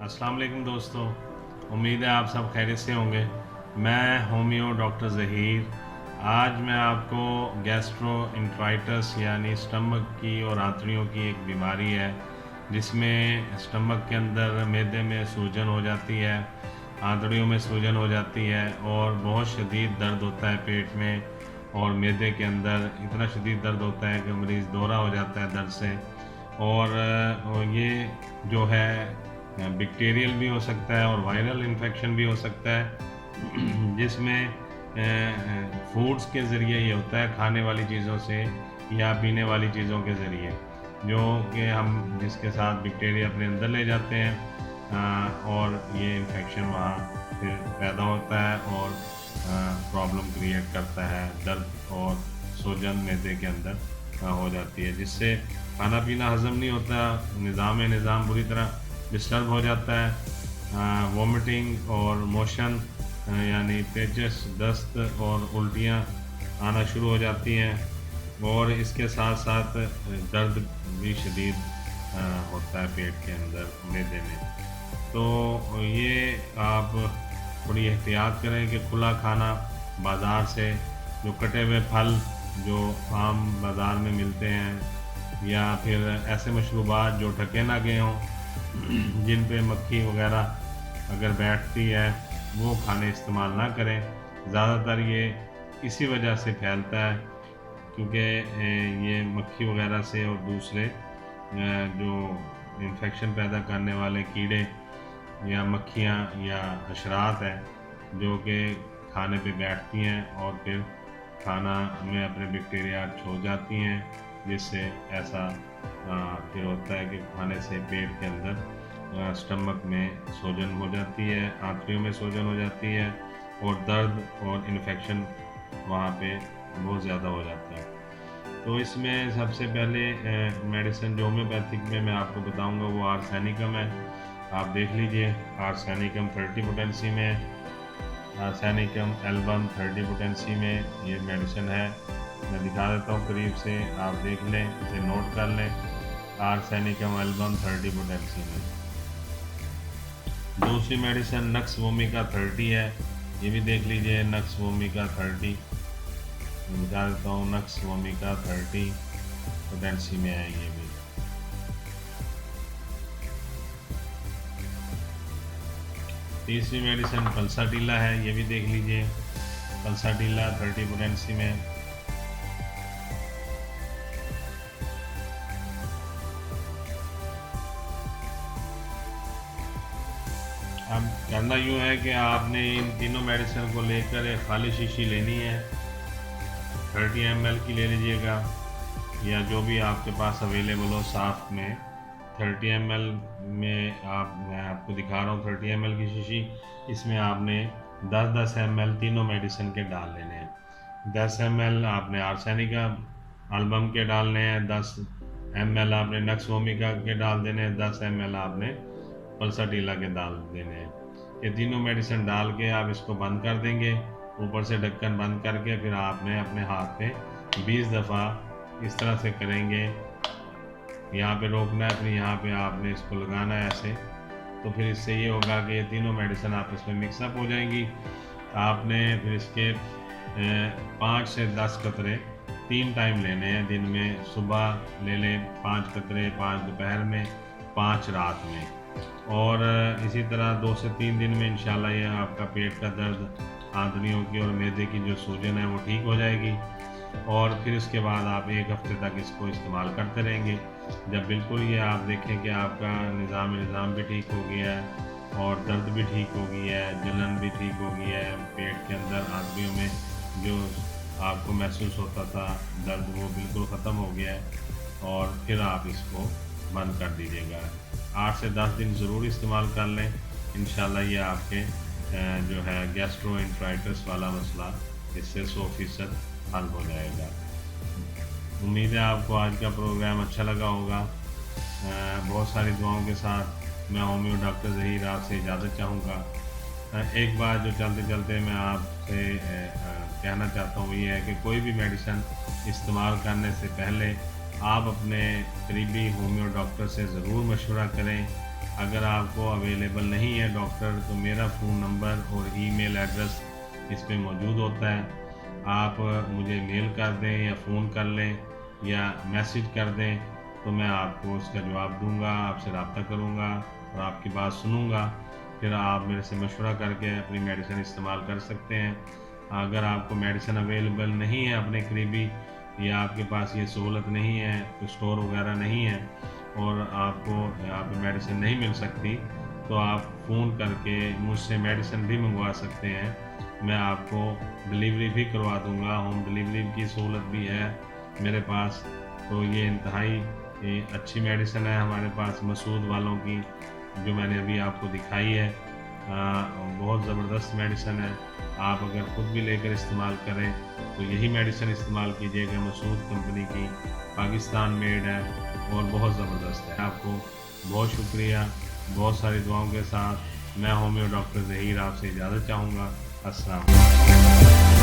अस्सलाम वालेकुम दोस्तों, उम्मीद है आप सब खैरियत से होंगे। मैं होमियो डॉक्टर ज़हीर। आज मैं आपको गैस्ट्रोइंट्राइटिस यानी स्टमक की और आंतड़ियों की एक बीमारी है जिसमें स्टमक के अंदर मैदे में सूजन हो जाती है, आंतड़ियों में सूजन हो जाती है और बहुत शदीद दर्द होता है पेट में और मैदे के अंदर इतना शदीद दर्द होता है कि मरीज़ दोहरा हो जाता है दर्द से। और ये जो है बैक्टीरियल भी हो सकता है और वायरल इन्फेक्शन भी हो सकता है जिसमें फूड्स के ज़रिए ये होता है, खाने वाली चीज़ों से या पीने वाली चीज़ों के ज़रिए, जो कि हम जिसके साथ बैक्टीरिया अपने अंदर ले जाते हैं और ये इन्फेक्शन वहाँ फिर पैदा होता है और प्रॉब्लम क्रिएट करता है, दर्द और सूजन मैदे के अंदर हो जाती है, जिससे खाना पीना हज़म नहीं होता, निज़ाम बुरी तरह डिस्टर्ब हो जाता है। वॉमिटिंग और मोशन यानी पेचिस, दस्त और उल्टियाँ आना शुरू हो जाती हैं और इसके साथ साथ दर्द भी शदीद होता है पेट के अंदर मैदे में। तो ये आप थोड़ी एहतियात करें कि खुला खाना बाज़ार से जो कटे हुए फल जो आम बाज़ार में मिलते हैं या फिर ऐसे मशरूबात जो ढके ना गए हों जिन पे मक्खी वगैरह अगर बैठती है वो खाने इस्तेमाल ना करें। ज़्यादातर ये इसी वजह से फैलता है क्योंकि ये मक्खी वगैरह से और दूसरे जो इन्फेक्शन पैदा करने वाले कीड़े या मक्खियाँ या हशरात हैं जो कि खाने पे बैठती हैं और फिर खाना में अपने बैक्टीरिया छोड़ जाती हैं, जिससे ऐसा फिर होता है कि खाने से पेट के अंदर स्टमक में सूजन हो जाती है, आंतड़ियों में सूजन हो जाती है और दर्द और इन्फेक्शन वहाँ पे बहुत ज़्यादा हो जाता है। तो इसमें सबसे पहले मेडिसिन जो होम्योपैथिक में मैं आपको बताऊंगा वो आर्सेनिकम है। आप देख लीजिए, आर्सेनिकम 30 पोटेंसी में, आर्सेनिकम एल्बम 30 पोटेंसी में ये मेडिसिन है। मैं दिखा देता हूँ करीब से, आप देख लें, इसे नोट कर लें। आर्सेनिकम एल्बम 30 पोटेंसी में। दूसरी मेडिसिन नक्स वोमिका 30 है, ये भी देख लीजिए, नक्स वोमिका 30 मैं दिखा देता हूँ, नक्स वोमिका 30 पोटेंसी में है ये भी। तीसरी मेडिसिन पल्साटीला है, ये भी देख लीजिए, पल्साटीला 30 पोटेंसी में। अब करना यूँ है कि आपने इन तीनों मेडिसिन को लेकर एक खाली शीशी लेनी है, 30 ml की ले लीजिएगा या जो भी आपके पास अवेलेबल हो साफ में। 30 ml में मैं आपको दिखा रहा हूँ 30 ml की शीशी, इसमें आपने 10-10 ml तीनों मेडिसिन के डाल लेने हैं। 10 ml आपने आर्सेनिका एल्बम के डालने हैं, 10 ml आपने नक्स वोमिका के डाल देने हैं, 10 ml आपने पल्साटीला के डाल देने हैं। ये तीनों मेडिसिन डाल के आप इसको बंद कर देंगे, ऊपर से ढक्कन बंद करके फिर आपने अपने हाथ में 20 दफ़ा इस तरह से करेंगे, यहाँ पे रोकना है, फिर यहाँ पे आपने इसको लगाना है ऐसे। तो फिर इससे ये होगा कि ये तीनों मेडिसिन आपस में मिक्सअप हो जाएंगी। आपने फिर इसके 5 से 10 कतरे 3 टाइम लेने हैं दिन में। सुबह ले लें 5 कतरे, 5 दोपहर में, 5 रात में, और इसी तरह 2 से 3 दिन में इंशाल्लाह ये आपका पेट का दर्द, आंतड़ियों की और मैदे की जो सूजन है वो ठीक हो जाएगी। और फिर उसके बाद आप 1 हफ्ते तक इसको इस्तेमाल करते रहेंगे। जब बिल्कुल ये आप देखें कि आपका निज़ाम भी ठीक हो गया है और दर्द भी ठीक हो गया है, जलन भी ठीक हो गया है, पेट के अंदर आंतड़ियों में जो आपको महसूस होता था दर्द वो बिल्कुल ख़त्म हो गया है, और फिर आप इसको बंद कर दीजिएगा। 8 से 10 दिन ज़रूर इस्तेमाल कर लें, इंशाल्लाह ये आपके जो है गैस्ट्रोइंट्राइटिस वाला मसला इससे 100% हल हो जाएगा। उम्मीद है आपको आज का प्रोग्राम अच्छा लगा होगा। बहुत सारी दुआओं के साथ मैं होमियो डॉक्टर ज़हीर आपसे इजाज़त चाहूँगा। एक बात जो चलते चलते मैं आपसे कहना चाहता हूँ ये है कि कोई भी मेडिसिन इस्तेमाल करने से पहले आप अपने करीबी होमियो डॉक्टर से ज़रूर मशवरा करें अगर आपको अवेलेबल नहीं है डॉक्टर तो मेरा फ़ोन नंबर और ईमेल एड्रेस इस पे मौजूद होता है। आप मुझे मेल कर दें या फ़ोन कर लें या मैसेज कर दें, तो मैं आपको उसका जवाब दूँगा, आपसे रब्ता करूँगा और आपकी बात सुनूँगा। फिर आप मेरे से मशवरा करके अपनी मेडिसिन इस्तेमाल कर सकते हैं। अगर आपको मेडिसिन अवेलेबल नहीं है अपने करीबी या आपके पास ये सहूलत नहीं है, कोई स्टोर वगैरह नहीं है और आपको यहाँ पे मेडिसिन नहीं मिल सकती, तो आप फ़ोन करके मुझसे मेडिसिन भी मंगवा सकते हैं। मैं आपको डिलीवरी भी करवा दूँगा, होम डिलीवरी की सहूलत भी है मेरे पास। तो ये इंतहाई अच्छी मेडिसिन है हमारे पास मसूद वालों की, जो मैंने अभी आपको दिखाई है। बहुत ज़बरदस्त मेडिसिन है। आप अगर खुद भी लेकर इस्तेमाल करें तो यही मेडिसिन इस्तेमाल कीजिएगा, मसूद कंपनी की, पाकिस्तान मेड है और बहुत ज़बरदस्त है। आपको बहुत शुक्रिया, बहुत सारी दुआओं के साथ मैं होम्यो डॉक्टर ज़हीर आपसे इजाज़त चाहूँगा। अस्सलाम वालेकुम।